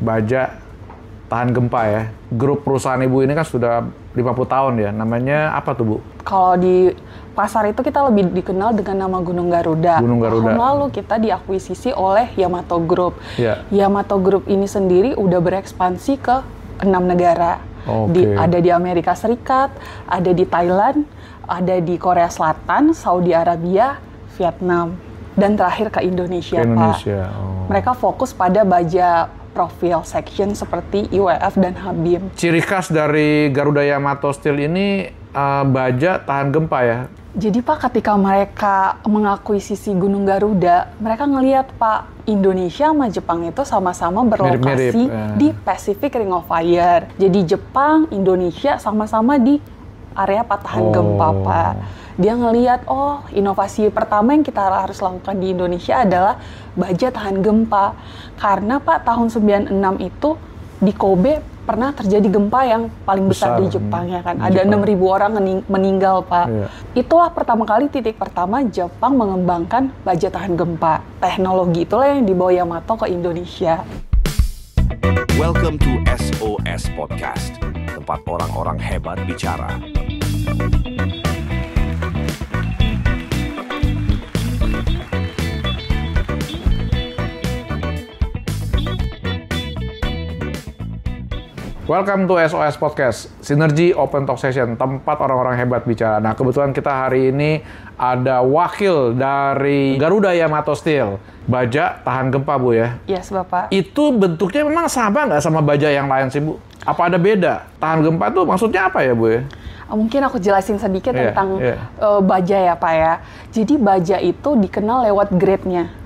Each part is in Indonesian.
baja tahan gempa ya. Grup perusahaan Ibu ini kan sudah 50 tahun ya. Namanya apa tuh, Bu? Kalau di pasar itu kita lebih dikenal dengan nama Gunung Garuda. Gunung Garuda. Tahun lalu kita diakuisisi oleh Yamato Group. Ya. Yamato Group ini sendiri udah berekspansi ke 6 negara. Ada di Amerika Serikat, ada di Thailand, ada di Korea Selatan, Saudi Arabia, Vietnam, dan terakhir ke Indonesia, Pak. Mereka fokus pada baja profil section seperti IWF dan Habim. Ciri khas dari Garuda Yamato Steel ini baja tahan gempa ya? Jadi Pak, ketika mereka mengakuisisi Gunung Garuda, mereka ngelihat Pak, Indonesia sama Jepang itu sama-sama berlokasi di Pacific Ring of Fire. Jadi Jepang, Indonesia sama-sama di area patahan gempa, Pak. Dia ngelihat, oh, inovasi pertama yang kita harus lakukan di Indonesia adalah baja tahan gempa. Karena Pak, tahun 96 itu di Kobe pernah terjadi gempa yang paling besar di Jepang ya kan. Ada 6.000 orang meninggal, Pak. Itulah pertama kali, titik pertama Jepang mengembangkan baja tahan gempa. Teknologi itulah yang dibawa Yamato ke Indonesia. Welcome to SOS Podcast, tempat orang-orang hebat bicara. Welcome to SOS Podcast, Sinergi Open Talk Session, tempat orang-orang hebat bicara. Nah, kebetulan kita hari ini ada wakil dari Garuda Yamato Steel, baja tahan gempa, Bu ya? Yes, Bapak. Itu bentuknya memang sama nggak sama baja yang lain sih, Bu? Apa ada beda? Tahan gempa itu maksudnya apa ya, Bu ya? Mungkin aku jelasin sedikit tentang baja ya, Pak ya. Jadi baja itu dikenal lewat grade-nya.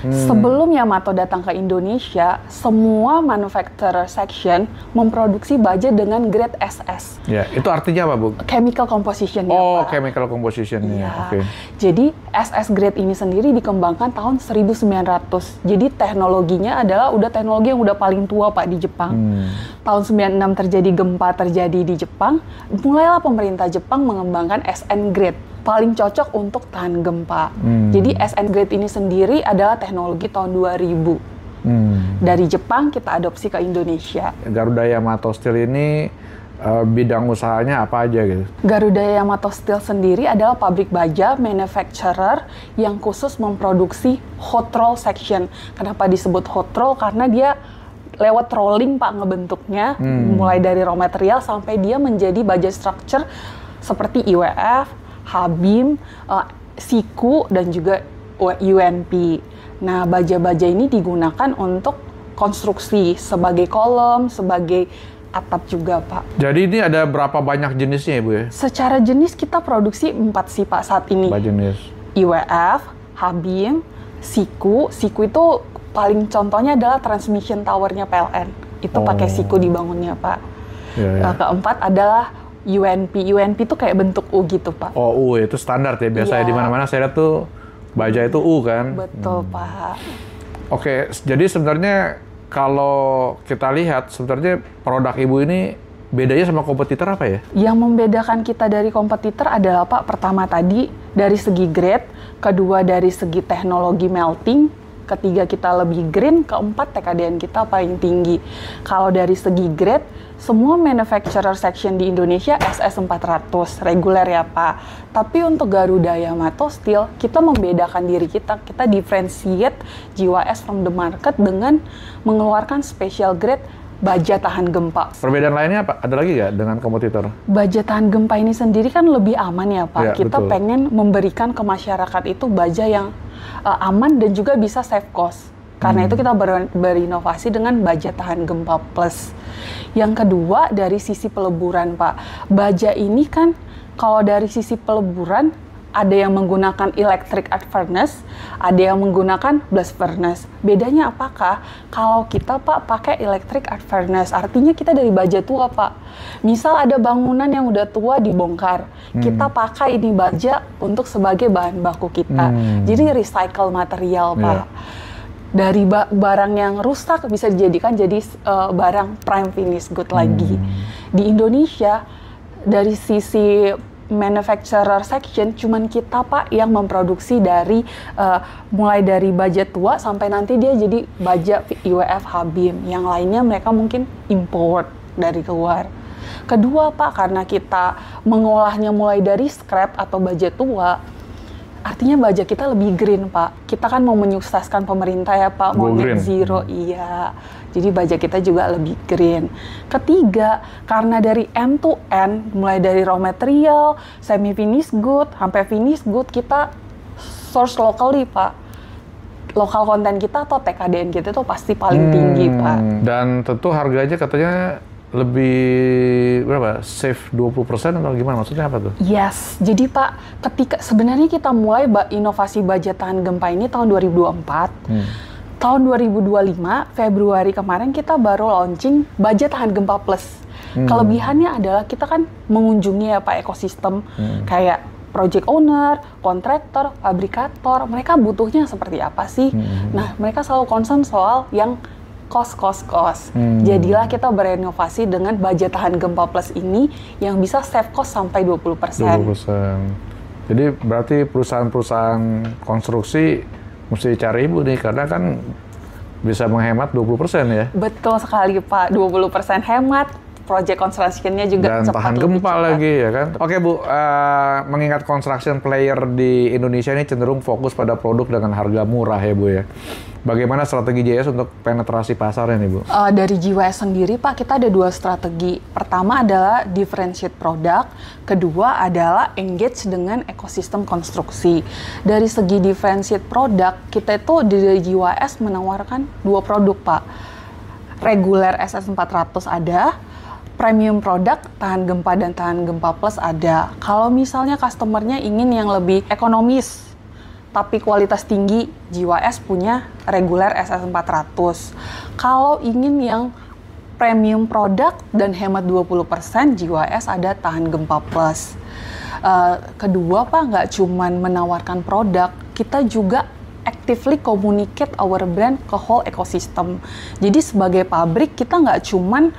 Sebelum Yamato datang ke Indonesia, semua manufacturer section memproduksi baja dengan grade SS. Itu artinya apa, Bu? Chemical composition. Pak. Chemical composition. Jadi SS grade ini sendiri dikembangkan tahun 1900. Jadi teknologinya adalah teknologi yang udah paling tua, Pak, di Jepang. Tahun 96 terjadi gempa di Jepang, mulailah pemerintah Jepang mengembangkan SN grade. Paling cocok untuk tahan gempa. Jadi SN grade ini sendiri adalah teknologi tahun 2000. Dari Jepang kita adopsi ke Indonesia. Garuda Yamato Steel ini bidang usahanya apa aja gitu? Garuda Yamato Steel sendiri adalah pabrik baja manufacturer yang khusus memproduksi hot roll section. Kenapa disebut hot roll? Karena dia lewat rolling, Pak, ngebentuknya. Mulai dari raw material sampai dia menjadi baja structure seperti IWF, Habim, Siku, dan juga UNP. Nah, baja-baja ini digunakan untuk konstruksi sebagai kolom, sebagai atap juga, Pak. Jadi ini ada berapa banyak jenisnya, Bu ya? Secara jenis kita produksi 4 sih, Pak, saat ini. Jenis? IWF, Habim, Siku. Siku itu paling contohnya adalah transmission towernya PLN. Itu pakai Siku dibangunnya, Pak. Keempat adalah UNP. UNP itu kayak bentuk U gitu, Pak. U itu standar ya. Biasanya di mana-mana saya lihat tuh baja itu U kan. Betul, Pak. Oke, jadi sebenarnya kalau kita lihat sebenarnya produk Ibu ini bedanya sama kompetitor apa ya? Yang membedakan kita dari kompetitor adalah, Pak, pertama tadi dari segi grade, kedua dari segi teknologi melting, ketiga kita lebih green, keempat TKDN kita paling tinggi. Kalau dari segi grade, semua manufacturer section di Indonesia SS400, reguler ya, Pak. Tapi untuk Garuda Yamato Steel, kita membedakan diri kita differentiate GWS from the market dengan mengeluarkan special grade baja tahan gempa. Perbedaan lainnya apa? Ada lagi nggak dengan kompetitor? Baja tahan gempa ini sendiri kan lebih aman ya, Pak. Kita betul. pengen memberikan ke masyarakat itu baja yang aman dan juga bisa save cost. Karena itu kita berinovasi dengan baja tahan gempa plus. Yang kedua dari sisi peleburan, Pak. Baja ini kan kalau dari sisi peleburan ada yang menggunakan electric arc furnace, ada yang menggunakan blast furnace. Bedanya apakah? Kalau kita, Pak, pakai electric arc furnace, artinya kita dari baja tua, Pak. Misal ada bangunan yang udah tua dibongkar, kita pakai ini baja untuk sebagai bahan baku kita. Jadi recycle material, Pak. Dari barang yang rusak bisa dijadikan jadi barang prime finish good lagi. Di Indonesia, dari sisi manufacturer section cuman kita Pak yang memproduksi dari mulai dari baja tua sampai nanti dia jadi baja IWF Habim. Yang lainnya mereka mungkin import dari luar. Kedua Pak, karena kita mengolahnya mulai dari scrap atau baja tua, artinya baja kita lebih green Pak. Kita kan mau menyukseskan pemerintah ya Pak, mau net zero, iya. Jadi baja kita juga lebih green. Ketiga, karena dari end to end, mulai dari raw material, semi finish good, sampai finish good, kita source locally Pak. Lokal konten kita atau TKDN kita tuh pasti paling tinggi Pak. Dan tentu harganya katanya lebih berapa? Save 20% atau gimana? Maksudnya apa tuh? Yes, jadi Pak, ketika sebenarnya kita mulai inovasi baja tahan gempa ini tahun 2024. Tahun 2025, Februari kemarin kita baru launching baja tahan gempa plus. Kelebihannya adalah kita kan mengunjungi ya Pak ekosistem kayak project owner, kontraktor, fabrikator, mereka butuhnya seperti apa sih? Nah, mereka selalu concern soal yang cost. Jadilah kita berinovasi dengan baja tahan gempa plus ini yang bisa save cost sampai 20%. 20%. Jadi berarti perusahaan-perusahaan konstruksi mesti cari ibu nih, karena kan bisa menghemat 20% ya? Betul sekali Pak, 20% hemat, project construction-nya juga dan cepat. Tahan gempa lagi ya kan? Oke Bu, mengingat construction player di Indonesia ini cenderung fokus pada produk dengan harga murah ya Bu ya. Bagaimana strategi JS untuk penetrasi pasarnya nih Bu? Dari JS sendiri Pak, kita ada 2 strategi. Pertama adalah differentiate product, kedua adalah engage dengan ekosistem konstruksi. Dari segi differentiate product, kita itu di JS menawarkan 2 produk Pak. Reguler SS400 ada, premium product tahan gempa dan tahan gempa plus ada. Kalau misalnya customernya ingin yang lebih ekonomis, tapi kualitas tinggi, JYS punya reguler SS400. Kalau ingin yang premium product dan hemat 20%, JYS ada tahan gempa plus. Kedua Pak, nggak cuman menawarkan produk, kita juga actively communicate our brand ke whole ecosystem. Jadi sebagai pabrik, kita nggak cuman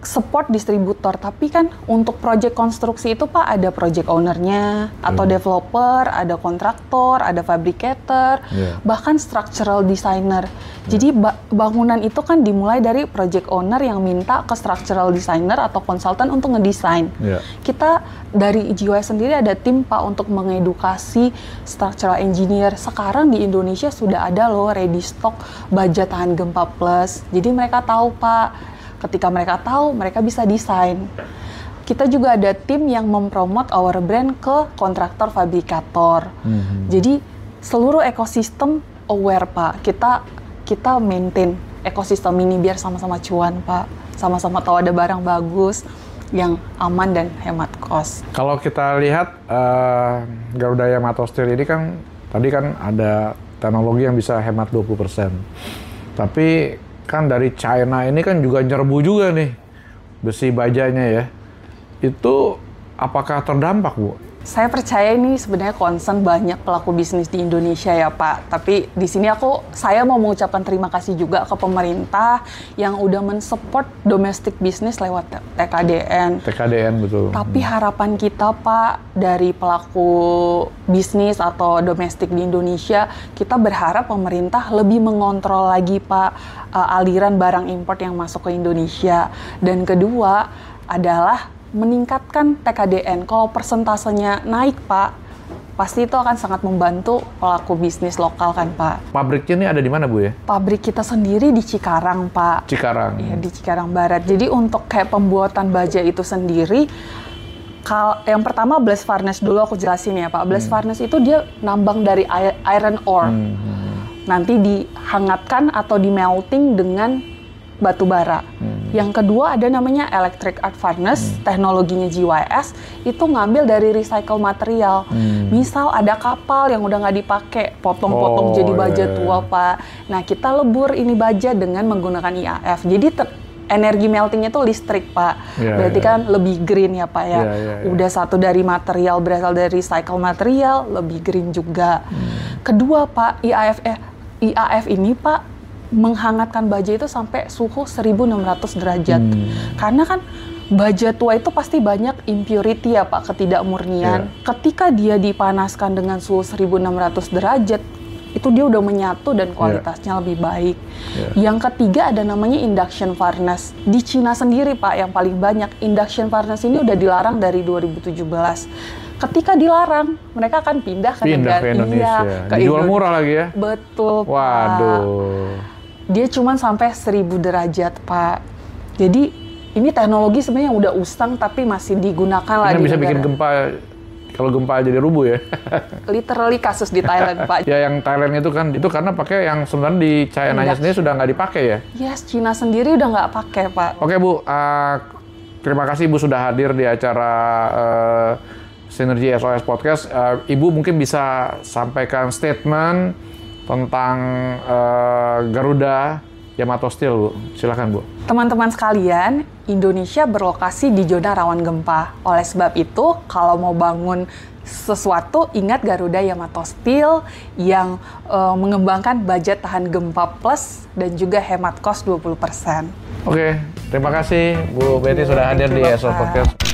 support distributor, tapi kan untuk project konstruksi itu Pak ada project ownernya atau developer, ada kontraktor, ada fabrikator, bahkan structural designer. Jadi bangunan itu kan dimulai dari project owner yang minta ke structural designer atau konsultan untuk ngedesain. Kita dari JYS sendiri ada tim Pak untuk mengedukasi structural engineer. Sekarang di Indonesia sudah ada loh ready stock baja tahan gempa plus. Jadi mereka tahu Pak. Ketika mereka tahu, mereka bisa desain. Kita juga ada tim yang mempromot our brand ke kontraktor fabrikator. Jadi seluruh ekosistem aware Pak. Kita maintain ekosistem ini biar sama-sama cuan Pak. Sama-sama tahu ada barang bagus yang aman dan hemat cost. Kalau kita lihat Garuda Yamato Steel ini kan tadi kan ada teknologi yang bisa hemat 20%. Tapi kan dari China ini kan juga nyerbu juga nih besi bajanya ya. Itu apakah terdampak Bu? Saya percaya ini sebenarnya concern banyak pelaku bisnis di Indonesia ya Pak. Tapi di sini saya mau mengucapkan terima kasih juga ke pemerintah yang udah mensupport domestic business lewat TKDN. TKDN betul. Tapi harapan kita Pak dari pelaku bisnis atau domestik di Indonesia, kita berharap pemerintah lebih mengontrol lagi Pak aliran barang impor yang masuk ke Indonesia. Dan kedua adalah meningkatkan TKDN. Kalau persentasenya naik Pak, pasti itu akan sangat membantu pelaku bisnis lokal kan Pak. Pabriknya ini ada di mana Bu ya? Pabrik kita sendiri di Cikarang Pak. Cikarang? Iya, di Cikarang Barat. Jadi untuk kayak pembuatan baja itu sendiri, yang pertama blast furnace dulu aku jelasin ya Pak. Blast furnace itu dia nambang dari iron ore. Nanti dihangatkan atau di melting dengan batu bara. Yang kedua ada namanya electric arc furnace, teknologinya JYS, itu ngambil dari recycle material. Misal ada kapal yang udah nggak dipakai, potong-potong jadi baja tua Pak. Nah kita lebur ini baja dengan menggunakan IAF. Jadi energi meltingnya itu listrik Pak. Berarti kan lebih green ya Pak ya. Udah satu dari material berasal dari recycle material, lebih green juga. Kedua Pak, IAF ini Pak menghangatkan baja itu sampai suhu 1600 derajat. Karena kan Baja tua itu pasti banyak impurity ya Pak, ketidakmurnian. Ketika dia dipanaskan dengan suhu 1600 derajat, itu dia udah menyatu dan kualitasnya lebih baik. Yang ketiga ada namanya induction furnace. Di Cina sendiri Pak yang paling banyak. Induction furnace ini udah dilarang dari 2017. Ketika dilarang, mereka akan pindah ke Indonesia. Dijual murah lagi ya? Betul Pak. Waduh. Dia cuma sampai 1000 derajat Pak. Jadi ini teknologi sebenarnya yang udah usang tapi masih digunakan lah ini di bisa negara. bikin gempa, kalau gempa jadi rubuh ya. Literally kasus di Thailand Pak. Ya yang Thailand itu kan, itu karena pakai yang sebenarnya di China-nya sendiri sudah nggak dipakai ya? Yes, Cina sendiri udah nggak pakai Pak. Oke Bu, terima kasih Bu sudah hadir di acara Synergy SOS Podcast. Ibu mungkin bisa sampaikan statement tentang Garuda Yamato Steel, Bu. Silakan Bu. Teman-teman sekalian, Indonesia berlokasi di zona rawan gempa. Oleh sebab itu, kalau mau bangun sesuatu, ingat Garuda Yamato Steel yang mengembangkan baja tahan gempa plus dan juga hemat kos 20%. Oke, terima kasih Bu Betty sudah hadir di SOS Podcast.